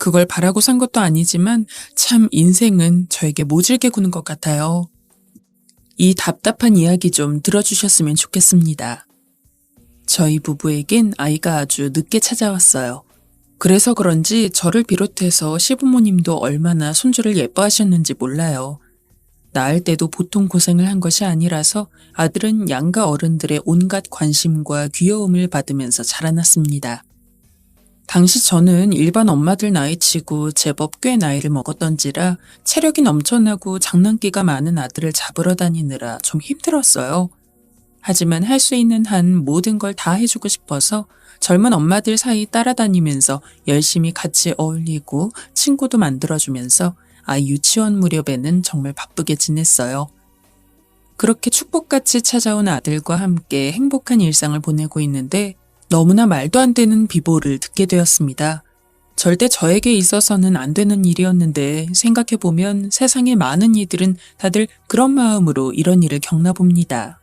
그걸 바라고 산 것도 아니지만 참 인생은 저에게 모질게 구는 것 같아요. 이 답답한 이야기 좀 들어주셨으면 좋겠습니다. 저희 부부에겐 아이가 아주 늦게 찾아왔어요. 그래서 그런지 저를 비롯해서 시부모님도 얼마나 손주를 예뻐하셨는지 몰라요. 낳을 때도 보통 고생을 한 것이 아니라서 아들은 양가 어른들의 온갖 관심과 귀여움을 받으면서 자라났습니다. 당시 저는 일반 엄마들 나이치고 제법 꽤 나이를 먹었던지라 체력이 넘쳐나고 장난기가 많은 아들을 잡으러 다니느라 좀 힘들었어요. 하지만 할 수 있는 한 모든 걸 다 해주고 싶어서 젊은 엄마들 사이 따라다니면서 열심히 같이 어울리고 친구도 만들어주면서 아이 유치원 무렵에는 정말 바쁘게 지냈어요. 그렇게 축복같이 찾아온 아들과 함께 행복한 일상을 보내고 있는데 너무나 말도 안 되는 비보를 듣게 되었습니다. 절대 저에게 있어서는 안 되는 일이었는데 생각해보면 세상의 많은 이들은 다들 그런 마음으로 이런 일을 겪나 봅니다.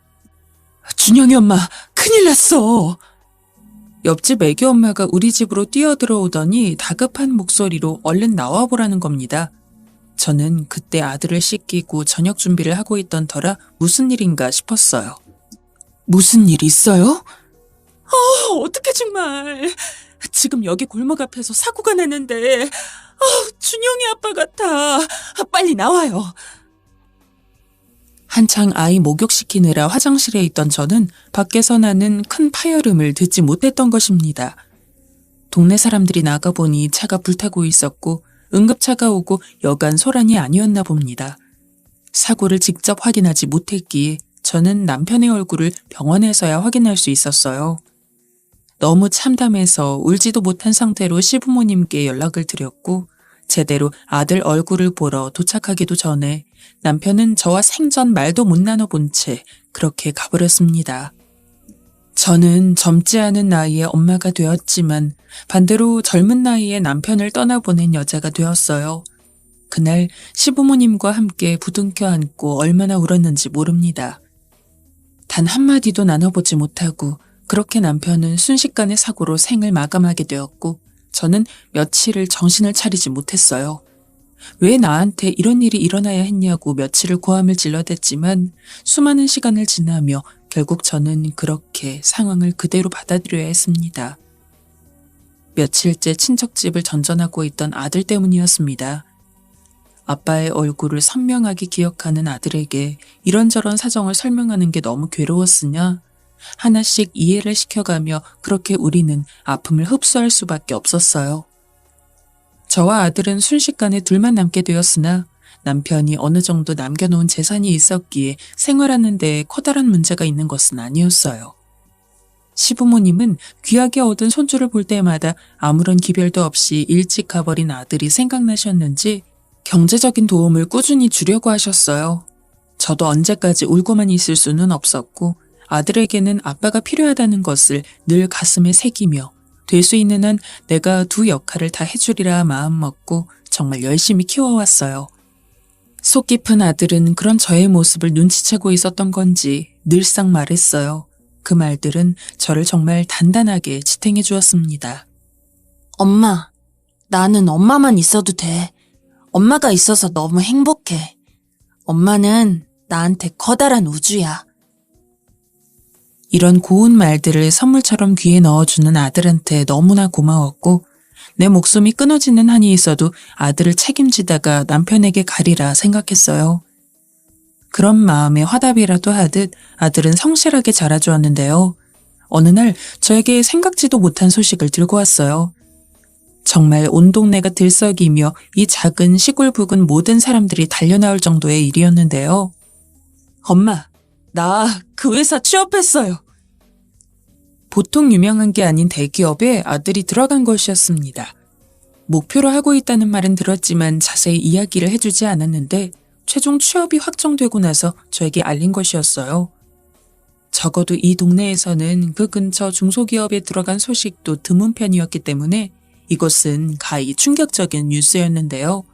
준영이 엄마, 큰일 났어! 옆집 애기 엄마가 우리 집으로 뛰어들어오더니 다급한 목소리로 얼른 나와보라는 겁니다. 저는 그때 아들을 씻기고 저녁 준비를 하고 있던 터라 무슨 일인가 싶었어요. 무슨 일 있어요? 어떡해 정말. 지금 여기 골목 앞에서 사고가 났는데 준영이 아빠 같아. 빨리 나와요. 한창 아이 목욕시키느라 화장실에 있던 저는 밖에서 나는 큰 파열음을 듣지 못했던 것입니다. 동네 사람들이 나가보니 차가 불타고 있었고 응급차가 오고 여간 소란이 아니었나 봅니다. 사고를 직접 확인하지 못했기에 저는 남편의 얼굴을 병원에서야 확인할 수 있었어요. 너무 참담해서 울지도 못한 상태로 시부모님께 연락을 드렸고 제대로 아들 얼굴을 보러 도착하기도 전에 남편은 저와 생전 말도 못 나눠본 채 그렇게 가버렸습니다. 저는 젊지 않은 나이에 엄마가 되었지만 반대로 젊은 나이에 남편을 떠나보낸 여자가 되었어요. 그날 시부모님과 함께 부둥켜 안고 얼마나 울었는지 모릅니다. 단 한마디도 나눠보지 못하고 그렇게 남편은 순식간의 사고로 생을 마감하게 되었고 저는 며칠을 정신을 차리지 못했어요. 왜 나한테 이런 일이 일어나야 했냐고 며칠을 고함을 질러댔지만 수많은 시간을 지나며 결국 저는 그렇게 상황을 그대로 받아들여야 했습니다. 며칠째 친척집을 전전하고 있던 아들 때문이었습니다. 아빠의 얼굴을 선명하게 기억하는 아들에게 이런저런 사정을 설명하는 게 너무 괴로웠으냐 하나씩 이해를 시켜가며 그렇게 우리는 아픔을 흡수할 수밖에 없었어요. 저와 아들은 순식간에 둘만 남게 되었으나 남편이 어느 정도 남겨놓은 재산이 있었기에 생활하는 데에 커다란 문제가 있는 것은 아니었어요. 시부모님은 귀하게 얻은 손주를 볼 때마다 아무런 기별도 없이 일찍 가버린 아들이 생각나셨는지 경제적인 도움을 꾸준히 주려고 하셨어요. 저도 언제까지 울고만 있을 수는 없었고 아들에게는 아빠가 필요하다는 것을 늘 가슴에 새기며 될 수 있는 한 내가 두 역할을 다 해주리라 마음먹고 정말 열심히 키워왔어요. 속 깊은 아들은 그런 저의 모습을 눈치채고 있었던 건지 늘상 말했어요. 그 말들은 저를 정말 단단하게 지탱해 주었습니다. 엄마, 나는 엄마만 있어도 돼. 엄마가 있어서 너무 행복해. 엄마는 나한테 커다란 우주야. 이런 고운 말들을 선물처럼 귀에 넣어주는 아들한테 너무나 고마웠고 내 목숨이 끊어지는 한이 있어도 아들을 책임지다가 남편에게 가리라 생각했어요. 그런 마음에 화답이라도 하듯 아들은 성실하게 자라주었는데요. 어느 날 저에게 생각지도 못한 소식을 들고 왔어요. 정말 온 동네가 들썩이며 이 작은 시골 부근 모든 사람들이 달려나올 정도의 일이었는데요. 엄마, 나 그 회사 취업했어요. 보통 유명한 게 아닌 대기업에 아들이 들어간 것이었습니다. 목표로 하고 있다는 말은 들었지만 자세히 이야기를 해주지 않았는데 최종 취업이 확정되고 나서 저에게 알린 것이었어요. 적어도 이 동네에서는 그 근처 중소기업에 들어간 소식도 드문 편이었기 때문에 이것은 가히 충격적인 뉴스였는데요.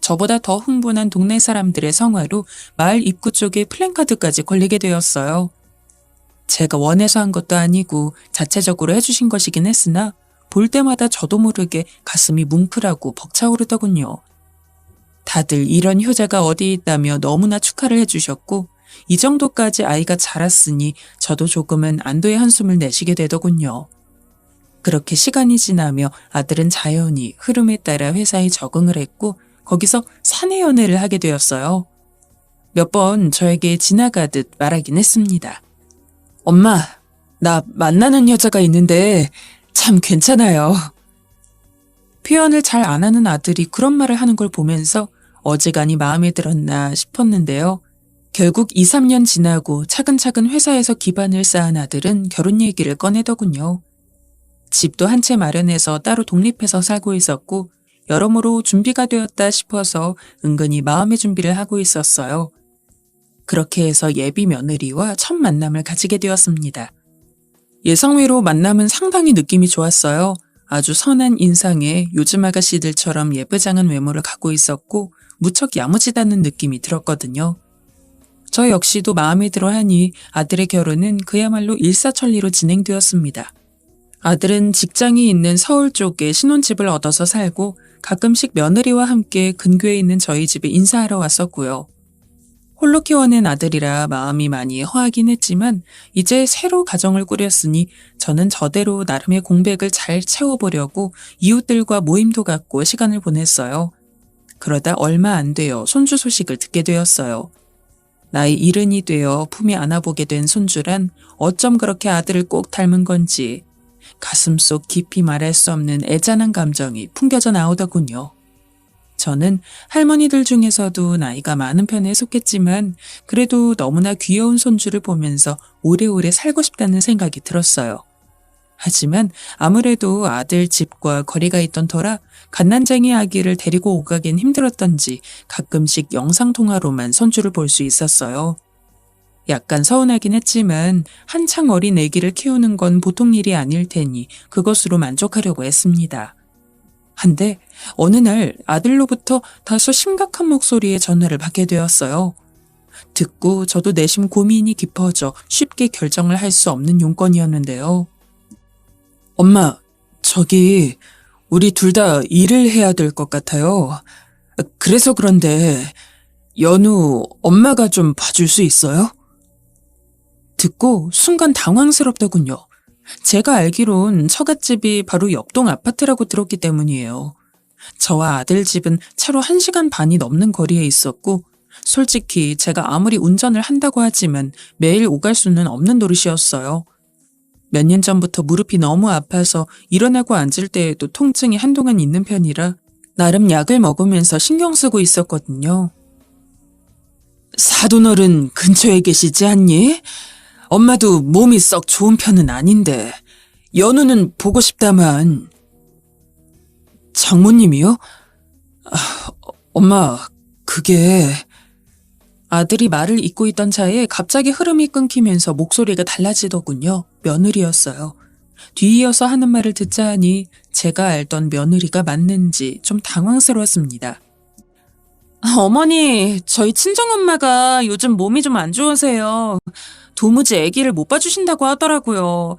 저보다 더 흥분한 동네 사람들의 성화로 마을 입구 쪽에 플랜카드까지 걸리게 되었어요. 제가 원해서 한 것도 아니고 자체적으로 해주신 것이긴 했으나 볼 때마다 저도 모르게 가슴이 뭉클하고 벅차오르더군요. 다들 이런 효자가 어디 있다며 너무나 축하를 해주셨고 이 정도까지 아이가 자랐으니 저도 조금은 안도의 한숨을 내쉬게 되더군요. 그렇게 시간이 지나며 아들은 자연히 흐름에 따라 회사에 적응을 했고 거기서 사내 연애를 하게 되었어요. 몇 번 저에게 지나가듯 말하긴 했습니다. 엄마, 나 만나는 여자가 있는데 참 괜찮아요. 표현을 잘 안 하는 아들이 그런 말을 하는 걸 보면서 어지간히 마음에 들었나 싶었는데요. 결국 2, 3년 지나고 차근차근 회사에서 기반을 쌓은 아들은 결혼 얘기를 꺼내더군요. 집도 한 채 마련해서 따로 독립해서 살고 있었고 여러모로 준비가 되었다 싶어서 은근히 마음의 준비를 하고 있었어요. 그렇게 해서 예비 며느리와 첫 만남을 가지게 되었습니다. 예상외로 만남은 상당히 느낌이 좋았어요. 아주 선한 인상에 요즘 아가씨들처럼 예쁘장한 외모를 갖고 있었고 무척 야무지다는 느낌이 들었거든요. 저 역시도 마음에 들어 하니 아들의 결혼은 그야말로 일사천리로 진행되었습니다. 아들은 직장이 있는 서울 쪽에 신혼집을 얻어서 살고 가끔씩 며느리와 함께 근교에 있는 저희 집에 인사하러 왔었고요. 홀로 키워낸 아들이라 마음이 많이 허하긴 했지만 이제 새로 가정을 꾸렸으니 저는 저대로 나름의 공백을 잘 채워보려고 이웃들과 모임도 갖고 시간을 보냈어요. 그러다 얼마 안 되어 손주 소식을 듣게 되었어요. 나이 70이 되어 품에 안아보게 된 손주란 어쩜 그렇게 아들을 꼭 닮은 건지 가슴속 깊이 말할 수 없는 애잔한 감정이 풍겨져 나오더군요. 저는 할머니들 중에서도 나이가 많은 편에 속했지만 그래도 너무나 귀여운 손주를 보면서 오래오래 살고 싶다는 생각이 들었어요. 하지만 아무래도 아들 집과 거리가 있던 터라 갓난쟁이 아기를 데리고 오가긴 힘들었던지 가끔씩 영상통화로만 손주를 볼 수 있었어요. 약간 서운하긴 했지만 한창 어린 아기를 키우는 건 보통 일이 아닐 테니 그것으로 만족하려고 했습니다. 한데 어느 날 아들로부터 다소 심각한 목소리의 전화를 받게 되었어요. 듣고 저도 내심 고민이 깊어져 쉽게 결정을 할 수 없는 용건이었는데요. 엄마, 저기 우리 둘 다 일을 해야 될 것 같아요. 그래서 그런데 연우 엄마가 좀 봐줄 수 있어요? 듣고 순간 당황스럽더군요. 제가 알기론 처갓집이 바로 옆동 아파트라고 들었기 때문이에요. 저와 아들 집은 차로 1시간 반이 넘는 거리에 있었고 솔직히 제가 아무리 운전을 한다고 하지만 매일 오갈 수는 없는 노릇이었어요. 몇 년 전부터 무릎이 너무 아파서 일어나고 앉을 때에도 통증이 한동안 있는 편이라 나름 약을 먹으면서 신경 쓰고 있었거든요. 사돈어른 근처에 계시지 않니? 엄마도 몸이 썩 좋은 편은 아닌데 연우는 보고 싶다만. 장모님이요? 엄마, 그게... 아들이 말을 잇고 있던 차에 갑자기 흐름이 끊기면서 목소리가 달라지더군요. 며느리였어요. 뒤이어서 하는 말을 듣자 하니 제가 알던 며느리가 맞는지 좀 당황스러웠습니다. 어머니, 저희 친정엄마가 요즘 몸이 좀 안 좋으세요. 도무지 아기를 못 봐주신다고 하더라고요.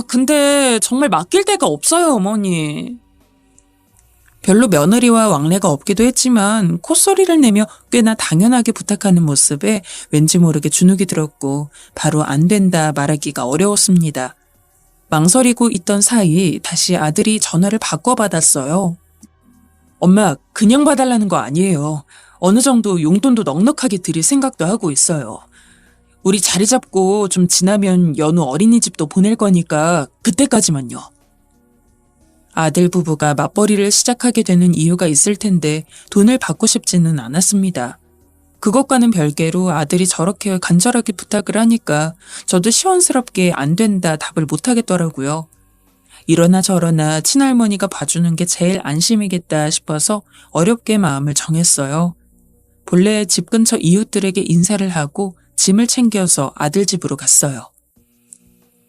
근데 정말 맡길 데가 없어요, 어머니. 별로 며느리와 왕래가 없기도 했지만 콧소리를 내며 꽤나 당연하게 부탁하는 모습에 왠지 모르게 주눅이 들었고 바로 안 된다 말하기가 어려웠습니다. 망설이고 있던 사이 다시 아들이 전화를 바꿔받았어요. 엄마, 그냥 봐달라는 거 아니에요. 어느 정도 용돈도 넉넉하게 드릴 생각도 하고 있어요. 우리 자리 잡고 좀 지나면 연우 어린이집도 보낼 거니까 그때까지만요. 아들 부부가 맞벌이를 시작하게 되는 이유가 있을 텐데 돈을 받고 싶지는 않았습니다. 그것과는 별개로 아들이 저렇게 간절하게 부탁을 하니까 저도 시원스럽게 안 된다 답을 못하겠더라고요. 이러나 저러나 친할머니가 봐주는 게 제일 안심이겠다 싶어서 어렵게 마음을 정했어요. 본래 집 근처 이웃들에게 인사를 하고 짐을 챙겨서 아들 집으로 갔어요.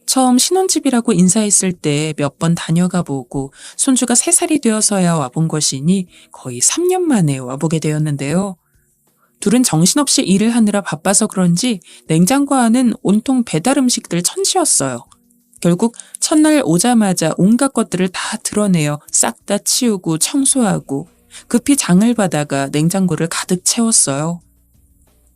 처음 신혼집이라고 인사했을 때 몇 번 다녀가 보고 손주가 3살이 되어서야 와본 것이니 거의 3년 만에 와보게 되었는데요. 둘은 정신없이 일을 하느라 바빠서 그런지 냉장고 안은 온통 배달 음식들 천지였어요. 결국 첫날 오자마자 온갖 것들을 다 드러내어 싹 다 치우고 청소하고 급히 장을 봐다가 냉장고를 가득 채웠어요.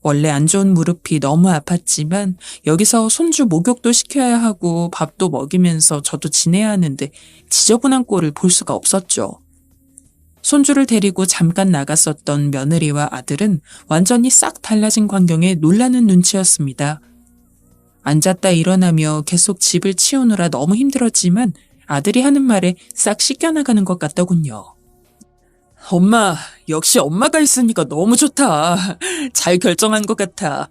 원래 안 좋은 무릎이 너무 아팠지만 여기서 손주 목욕도 시켜야 하고 밥도 먹이면서 저도 지내야 하는데 지저분한 꼴을 볼 수가 없었죠. 손주를 데리고 잠깐 나갔었던 며느리와 아들은 완전히 싹 달라진 광경에 놀라는 눈치였습니다. 앉았다 일어나며 계속 집을 치우느라 너무 힘들었지만 아들이 하는 말에 싹 씻겨나가는 것 같더군요. 엄마, 역시 엄마가 있으니까 너무 좋다. 잘 결정한 것 같아.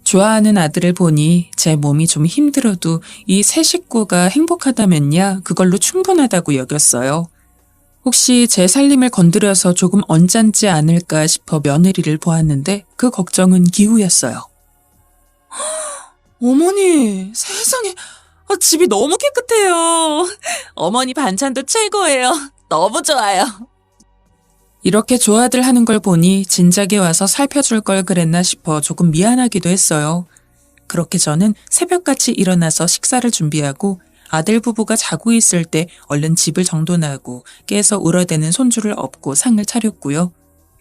좋아하는 아들을 보니 제 몸이 좀 힘들어도 이 세 식구가 행복하다면야 그걸로 충분하다고 여겼어요. 혹시 제 살림을 건드려서 조금 언짢지 않을까 싶어 며느리를 보았는데 그 걱정은 기우였어요. 어머니, 세상에, 집이 너무 깨끗해요. 어머니 반찬도 최고예요. 너무 좋아요. 이렇게 조아들 하는 걸 보니 진작에 와서 살펴줄 걸 그랬나 싶어 조금 미안하기도 했어요. 그렇게 저는 새벽같이 일어나서 식사를 준비하고 아들 부부가 자고 있을 때 얼른 집을 정돈하고 깨서 울어대는 손주를 업고 상을 차렸고요.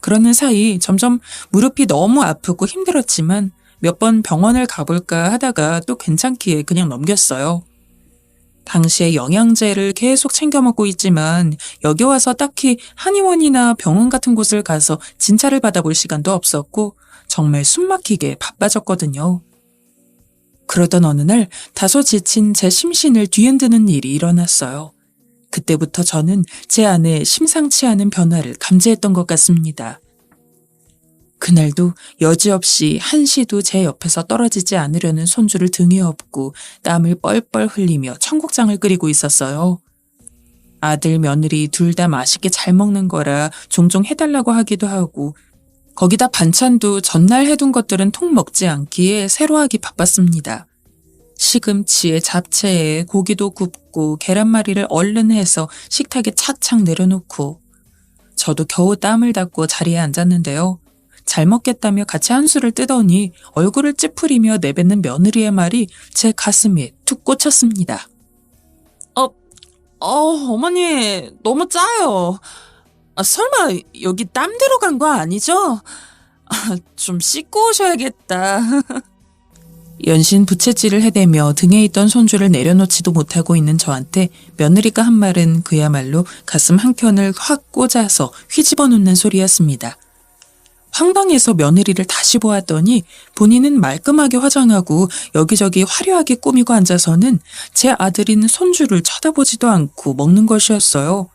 그러는 사이 점점 무릎이 너무 아프고 힘들었지만 몇 번 병원을 가볼까 하다가 또 괜찮기에 그냥 넘겼어요. 당시에 영양제를 계속 챙겨 먹고 있지만 여기 와서 딱히 한의원이나 병원 같은 곳을 가서 진찰을 받아볼 시간도 없었고 정말 숨막히게 바빠졌거든요. 그러던 어느 날 다소 지친 제 심신을 뒤흔드는 일이 일어났어요. 그때부터 저는 제 안에 심상치 않은 변화를 감지했던 것 같습니다. 그날도 여지없이 한시도 제 옆에서 떨어지지 않으려는 손주를 등에 업고 땀을 뻘뻘 흘리며 청국장을 끓이고 있었어요. 아들, 며느리 둘 다 맛있게 잘 먹는 거라 종종 해달라고 하기도 하고 거기다 반찬도 전날 해둔 것들은 통 먹지 않기에 새로 하기 바빴습니다. 시금치에 잡채에 고기도 굽고 계란말이를 얼른 해서 식탁에 착착 내려놓고 저도 겨우 땀을 닦고 자리에 앉았는데요. 잘 먹겠다며 같이 한술을 뜨더니 얼굴을 찌푸리며 내뱉는 며느리의 말이 제 가슴에 툭 꽂혔습니다. 어머니 너무 짜요. 설마 여기 땀 들어간 거 아니죠? 좀 씻고 오셔야겠다. 연신 부채질을 해대며 등에 있던 손주를 내려놓지도 못하고 있는 저한테 며느리가 한 말은 그야말로 가슴 한켠을 확 꽂아서 휘집어 놓는 소리였습니다. 황당해서 며느리를 다시 보았더니 본인은 말끔하게 화장하고 여기저기 화려하게 꾸미고 앉아서는 제 아들인 손주를 쳐다보지도 않고 먹는 것이었어요.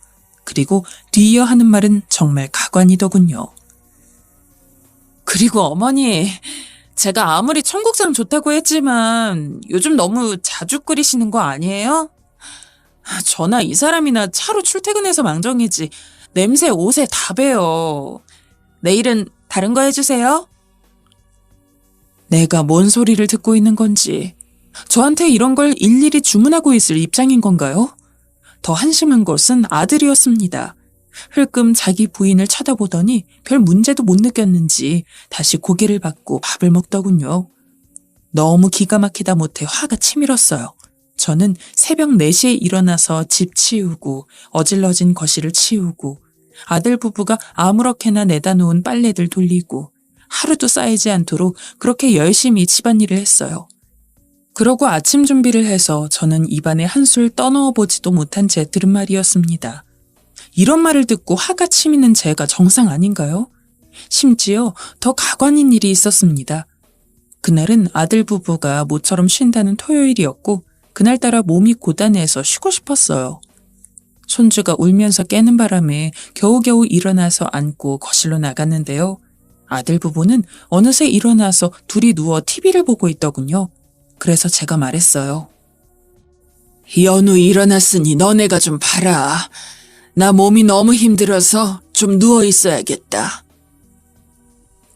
그리고 뒤이어 하는 말은 정말 가관이더군요. 그리고 어머니, 제가 아무리 청국장 좋다고 했지만 요즘 너무 자주 끓이시는 거 아니에요? 저나 이 사람이나 차로 출퇴근해서 망정이지 냄새 옷에 다 배요. 내일은 다른 거 해주세요. 내가 뭔 소리를 듣고 있는 건지 저한테 이런 걸 일일이 주문하고 있을 입장인 건가요? 더 한심한 것은 아들이었습니다. 흘끔 자기 부인을 쳐다보더니 별 문제도 못 느꼈는지 다시 고개를 받고 밥을 먹더군요. 너무 기가 막히다 못해 화가 치밀었어요. 저는 새벽 4시에 일어나서 집 치우고 어질러진 거실을 치우고 아들 부부가 아무렇게나 내다 놓은 빨래들 돌리고 하루도 쌓이지 않도록 그렇게 열심히 집안일을 했어요. 그러고 아침 준비를 해서 저는 입안에 한술 떠넣어 보지도 못한 제 들은 말이었습니다. 이런 말을 듣고 화가 치미는 제가 정상 아닌가요? 심지어 더 가관인 일이 있었습니다. 그날은 아들 부부가 모처럼 쉰다는 토요일이었고 그날따라 몸이 고단해서 쉬고 싶었어요. 손주가 울면서 깨는 바람에 겨우겨우 일어나서 안고 거실로 나갔는데요. 아들 부부는 어느새 일어나서 둘이 누워 TV를 보고 있더군요. 그래서 제가 말했어요. 연우 일어났으니 너네가 좀 봐라. 나 몸이 너무 힘들어서 좀 누워 있어야겠다.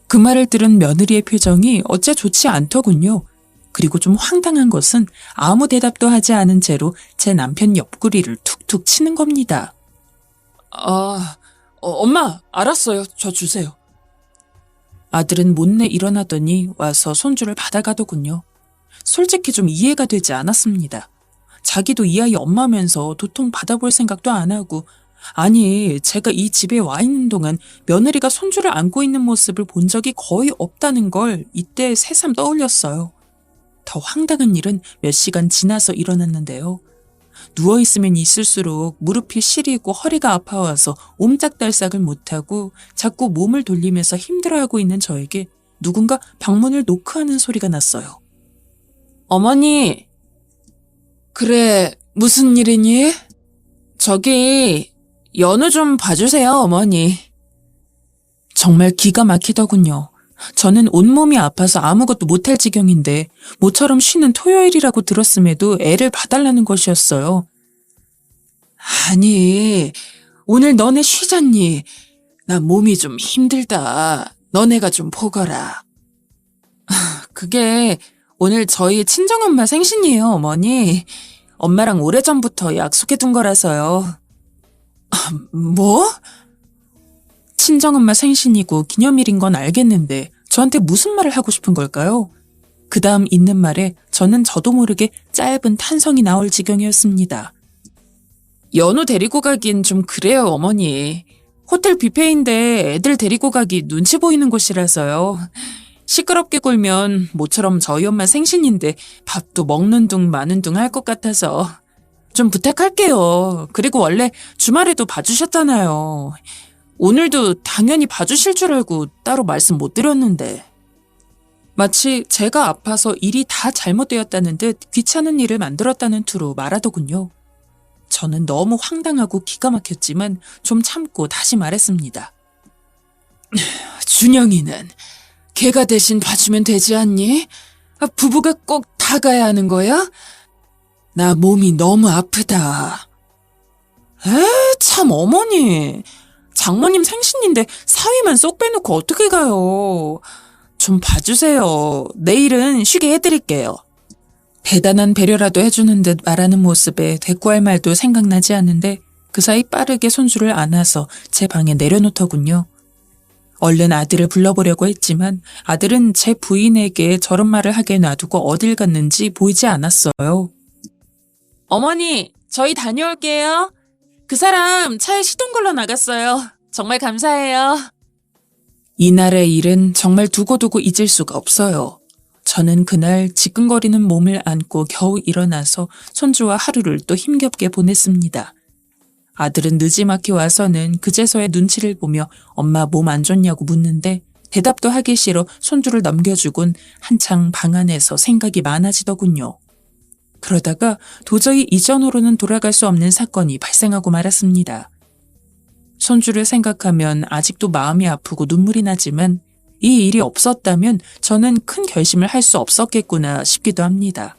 그 말을 들은 며느리의 표정이 어째 좋지 않더군요. 그리고 좀 황당한 것은 아무 대답도 하지 않은 채로 제 남편 옆구리를 툭툭 치는 겁니다. 엄마, 알았어요. 저 주세요. 아들은 못내 일어나더니 와서 손주를 받아가더군요. 솔직히 좀 이해가 되지 않았습니다. 자기도 이 아이 엄마면서 도통 받아볼 생각도 안 하고, 아니, 제가 이 집에 와 있는 동안 며느리가 손주를 안고 있는 모습을 본 적이 거의 없다는 걸 이때 새삼 떠올렸어요. 더 황당한 일은 몇 시간 지나서 일어났는데요. 누워있으면 있을수록 무릎이 시리고 허리가 아파와서 옴짝달싹을 못하고 자꾸 몸을 돌리면서 힘들어하고 있는 저에게 누군가 방문을 노크하는 소리가 났어요. 어머니! 그래, 무슨 일이니? 저기, 연우 좀 봐주세요, 어머니. 정말 기가 막히더군요. 저는 온몸이 아파서 아무것도 못할 지경인데 모처럼 쉬는 토요일이라고 들었음에도 애를 봐달라는 것이었어요. 아니, 오늘 너네 쉬잖니. 나 몸이 좀 힘들다. 너네가 좀 보거라. 그게 오늘 저희 친정엄마 생신이에요, 어머니. 엄마랑 오래전부터 약속해둔 거라서요. 뭐? 친정엄마 생신이고 기념일인 건 알겠는데 저한테 무슨 말을 하고 싶은 걸까요? 그 다음 있는 말에 저도 모르게 짧은 탄성이 나올 지경이었습니다. 연우 데리고 가긴 좀 그래요, 어머니. 호텔 뷔페인데 애들 데리고 가기 눈치 보이는 곳이라서요. 시끄럽게 굴면 모처럼 저희 엄마 생신인데 밥도 먹는 둥 마는 둥 할 것 같아서 좀 부탁할게요. 그리고 원래 주말에도 봐주셨잖아요. 오늘도 당연히 봐주실 줄 알고 따로 말씀 못 드렸는데. 마치 제가 아파서 일이 다 잘못되었다는 듯 귀찮은 일을 만들었다는 투로 말하더군요. 저는 너무 황당하고 기가 막혔지만 좀 참고 다시 말했습니다. 준영이는 걔가 대신 봐주면 되지 않니? 부부가 꼭 다 가야 하는 거야? 나 몸이 너무 아프다. 참 어머니. 장모님 생신인데 사위만 쏙 빼놓고 어떻게 가요? 좀 봐주세요. 내일은 쉬게 해드릴게요. 대단한 배려라도 해주는 듯 말하는 모습에 대꾸할 말도 생각나지 않는데 그 사이 빠르게 손주를 안아서 제 방에 내려놓더군요. 얼른 아들을 불러보려고 했지만 아들은 제 부인에게 저런 말을 하게 놔두고 어딜 갔는지 보이지 않았어요. 어머니, 저희 다녀올게요. 그 사람 차에 시동 걸러 나갔어요. 정말 감사해요. 이날의 일은 정말 두고두고 잊을 수가 없어요. 저는 그날 지끈거리는 몸을 안고 겨우 일어나서 손주와 하루를 또 힘겹게 보냈습니다. 아들은 느지막이 와서는 그제서야 눈치를 보며 엄마 몸 안 좋냐고 묻는데 대답도 하기 싫어 손주를 넘겨주곤 한창 방 안에서 생각이 많아지더군요. 그러다가 도저히 이전으로는 돌아갈 수 없는 사건이 발생하고 말았습니다. 손주를 생각하면 아직도 마음이 아프고 눈물이 나지만 이 일이 없었다면 저는 큰 결심을 할 수 없었겠구나 싶기도 합니다.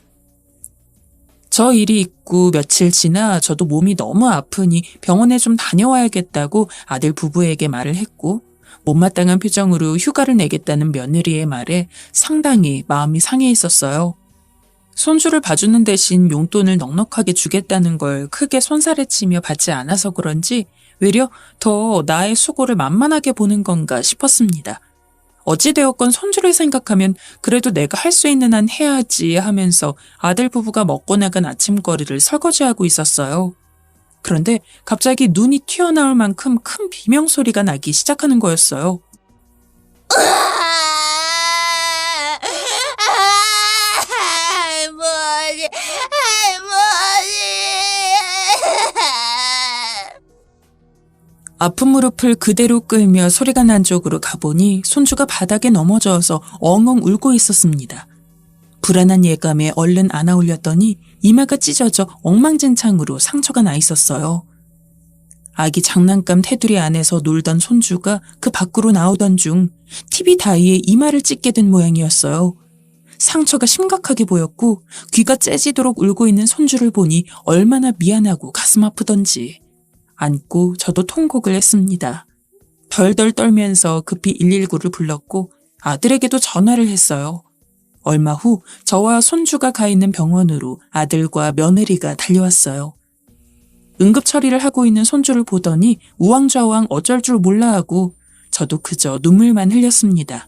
저 일이 있고 며칠 지나 저도 몸이 너무 아프니 병원에 좀 다녀와야겠다고 아들 부부에게 말을 했고 못마땅한 표정으로 휴가를 내겠다는 며느리의 말에 상당히 마음이 상해 있었어요. 손주를 봐주는 대신 용돈을 넉넉하게 주겠다는 걸 크게 손살에치며 받지 않아서 그런지 외려 더 나의 수고를 만만하게 보는 건가 싶었습니다. 어찌되었건 손주를 생각하면 그래도 내가 할 수 있는 한 해야지 하면서 아들 부부가 먹고 나간 아침거리를 설거지하고 있었어요. 그런데 갑자기 눈이 튀어나올 만큼 큰 비명소리가 나기 시작하는 거였어요. 할머니. 아픈 무릎을 그대로 끌며 소리가 난 쪽으로 가보니 손주가 바닥에 넘어져서 엉엉 울고 있었습니다. 불안한 예감에 얼른 안아 올렸더니 이마가 찢어져 엉망진창으로 상처가 나 있었어요. 아기 장난감 테두리 안에서 놀던 손주가 그 밖으로 나오던 중 TV 다이에 이마를 찢게 된 모양이었어요. 상처가 심각하게 보였고 귀가 째지도록 울고 있는 손주를 보니 얼마나 미안하고 가슴 아프던지. 안고 저도 통곡을 했습니다. 덜덜 떨면서 급히 119를 불렀고 아들에게도 전화를 했어요. 얼마 후 저와 손주가 가 있는 병원으로 아들과 며느리가 달려왔어요. 응급 처리를 하고 있는 손주를 보더니 우왕좌왕 어쩔 줄 몰라 하고 저도 그저 눈물만 흘렸습니다.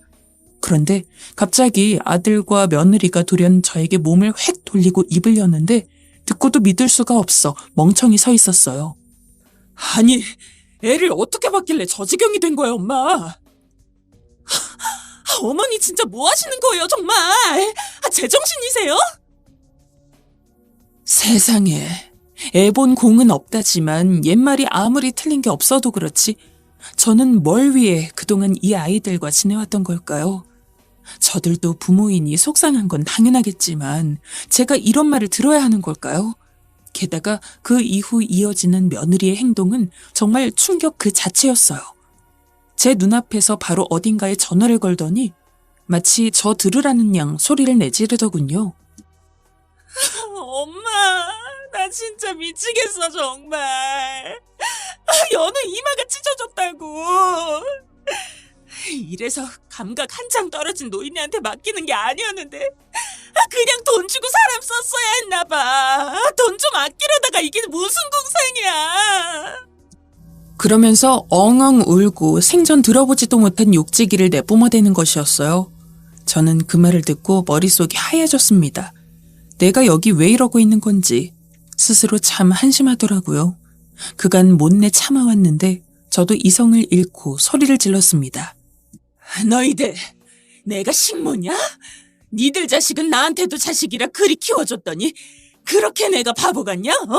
그런데 갑자기 아들과 며느리가 돌연 저에게 몸을 획 돌리고 입을 여는데 듣고도 믿을 수가 없어 멍청이 서 있었어요. 아니, 애를 어떻게 받길래 저 지경이 된 거야, 엄마? 어머니 진짜 뭐 하시는 거예요, 정말? 제정신이세요? 세상에, 애 본 공은 없다지만 옛말이 아무리 틀린 게 없어도 그렇지 저는 뭘 위해 그동안 이 아이들과 지내왔던 걸까요? 저들도 부모이니 속상한 건 당연하겠지만 제가 이런 말을 들어야 하는 걸까요? 게다가 그 이후 이어지는 며느리의 행동은 정말 충격 그 자체였어요. 제 눈앞에서 바로 어딘가에 전화를 걸더니 마치 저 들으라는 양 소리를 내지르더군요. 엄마, 나 진짜 미치겠어 정말. 연우 이마가 찢어졌다고. 이래서 감각 한창 떨어진 노인네한테 맡기는 게 아니었는데 그냥 돈 주고 사람 썼어야 했나 봐. 돈 좀 아끼려다가 이게 무슨 공상이야. 그러면서 엉엉 울고 생전 들어보지도 못한 욕지기를 내뿜어대는 것이었어요. 저는 그 말을 듣고 머릿속이 하얘졌습니다. 내가 여기 왜 이러고 있는 건지 스스로 참 한심하더라고요. 그간 못내 참아왔는데 저도 이성을 잃고 소리를 질렀습니다. 너희들, 내가 식모냐? 니들 자식은 나한테도 자식이라 그리 키워줬더니 그렇게 내가 바보 같냐? 어?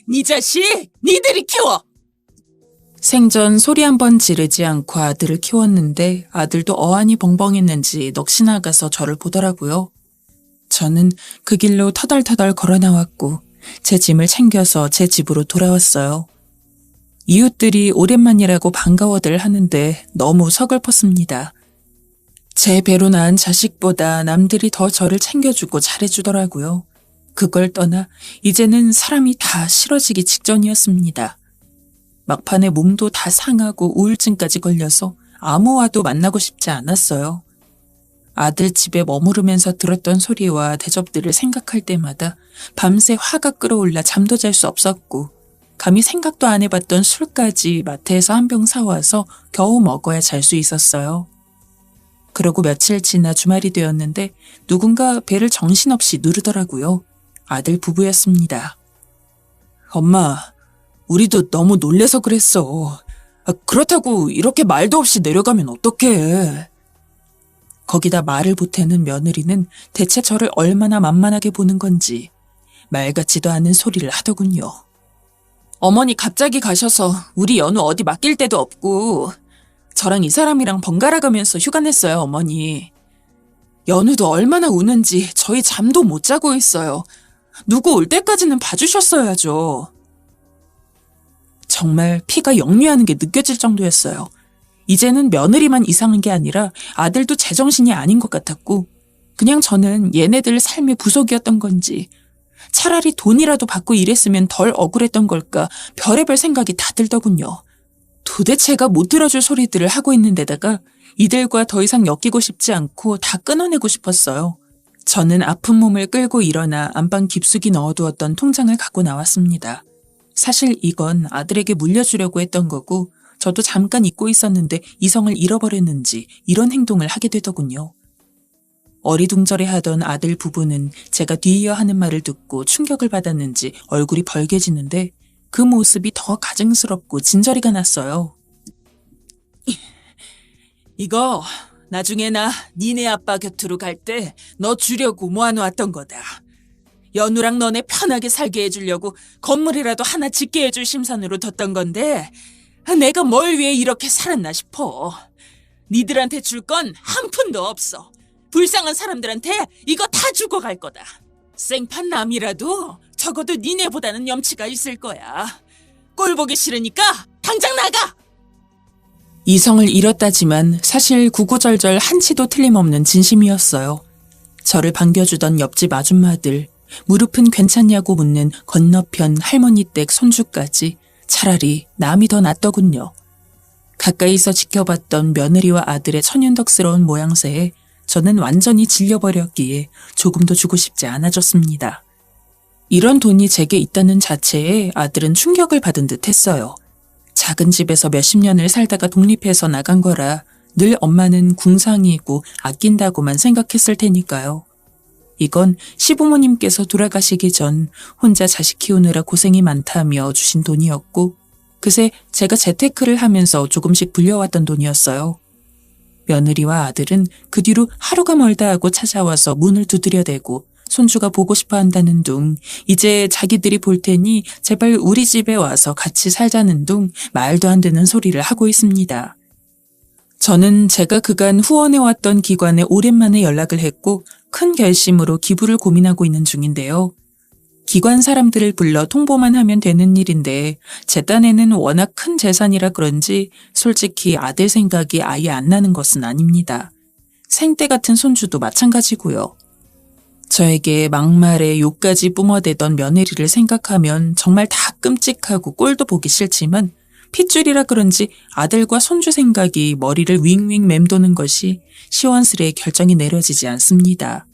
니 자식, 니들이 키워! 생전 소리 한번 지르지 않고 아들을 키웠는데 아들도 어안이 벙벙했는지 넋이 나가서 저를 보더라고요. 저는 그 길로 터덜터덜 걸어 나왔고 제 짐을 챙겨서 제 집으로 돌아왔어요. 이웃들이 오랜만이라고 반가워들 하는데 너무 서글펐습니다. 제 배로 낳은 자식보다 남들이 더 저를 챙겨주고 잘해주더라고요. 그걸 떠나 이제는 사람이 다 싫어지기 직전이었습니다. 막판에 몸도 다 상하고 우울증까지 걸려서 아무와도 만나고 싶지 않았어요. 아들 집에 머무르면서 들었던 소리와 대접들을 생각할 때마다 밤새 화가 끌어올라 잠도 잘 수 없었고 감히 생각도 안 해봤던 술까지 마트에서 한 병 사와서 겨우 먹어야 잘 수 있었어요. 그러고 며칠 지나 주말이 되었는데 누군가 배를 정신없이 누르더라고요. 아들 부부였습니다. 엄마, 우리도 너무 놀래서 그랬어. 그렇다고 이렇게 말도 없이 내려가면 어떡해. 거기다 말을 보태는 며느리는 대체 저를 얼마나 만만하게 보는 건지 말 같지도 않은 소리를 하더군요. 어머니 갑자기 가셔서 우리 연우 어디 맡길 데도 없고 저랑 이 사람이랑 번갈아 가면서 휴가 냈어요, 어머니. 연우도 얼마나 우는지 저희 잠도 못 자고 있어요. 누구 올 때까지는 봐주셨어야죠. 정말 피가 역류하는 게 느껴질 정도였어요. 이제는 며느리만 이상한 게 아니라 아들도 제정신이 아닌 것 같았고 그냥 저는 얘네들 삶의 부속이었던 건지 차라리 돈이라도 받고 일했으면 덜 억울했던 걸까 별의별 생각이 다 들더군요. 도대체가 못 들어줄 소리들을 하고 있는 데다가 이들과 더 이상 엮이고 싶지 않고 다 끊어내고 싶었어요. 저는 아픈 몸을 끌고 일어나 안방 깊숙이 넣어두었던 통장을 갖고 나왔습니다. 사실 이건 아들에게 물려주려고 했던 거고 저도 잠깐 잊고 있었는데 이성을 잃어버렸는지 이런 행동을 하게 되더군요. 어리둥절해하던 아들 부부는 제가 뒤이어 하는 말을 듣고 충격을 받았는지 얼굴이 벌개지는데 그 모습이 더 가증스럽고 진저리가 났어요. 이거 나중에 나 니네 아빠 곁으로 갈 때 너 주려고 모아놓았던 거다. 연우랑 너네 편하게 살게 해주려고 건물이라도 하나 짓게 해줄 심산으로 뒀던 건데 내가 뭘 위해 이렇게 살았나 싶어. 니들한테 줄 건 한 푼도 없어. 불쌍한 사람들한테 이거 다 주고 갈 거다. 생판 남이라도 적어도 니네보다는 염치가 있을 거야. 꼴 보기 싫으니까 당장 나가! 이성을 잃었다지만 사실 구구절절 한치도 틀림없는 진심이었어요. 저를 반겨주던 옆집 아줌마들, 무릎은 괜찮냐고 묻는 건너편 할머니 댁 손주까지 차라리 남이 더 낫더군요. 가까이서 지켜봤던 며느리와 아들의 천연덕스러운 모양새에 저는 완전히 질려버렸기에 조금도 주고 싶지 않아졌습니다. 이런 돈이 제게 있다는 자체에 아들은 충격을 받은 듯 했어요. 작은 집에서 몇십 년을 살다가 독립해서 나간 거라 늘 엄마는 궁상이고 아낀다고만 생각했을 테니까요. 이건 시부모님께서 돌아가시기 전 혼자 자식 키우느라 고생이 많다며 주신 돈이었고, 그새 제가 재테크를 하면서 조금씩 불려왔던 돈이었어요. 며느리와 아들은 그 뒤로 하루가 멀다 하고 찾아와서 문을 두드려대고 손주가 보고 싶어 한다는 둥, 이제 자기들이 볼 테니 제발 우리 집에 와서 같이 살자는 둥, 말도 안 되는 소리를 하고 있습니다. 저는 제가 그간 후원해왔던 기관에 오랜만에 연락을 했고 큰 결심으로 기부를 고민하고 있는 중인데요. 기관 사람들을 불러 통보만 하면 되는 일인데 제 딴에는 워낙 큰 재산이라 그런지 솔직히 아들 생각이 아예 안 나는 것은 아닙니다. 생떼 같은 손주도 마찬가지고요. 저에게 막말에 욕까지 뿜어대던 며느리를 생각하면 정말 다 끔찍하고 꼴도 보기 싫지만 핏줄이라 그런지 아들과 손주 생각이 머리를 윙윙 맴도는 것이 시원스레 결정이 내려지지 않습니다.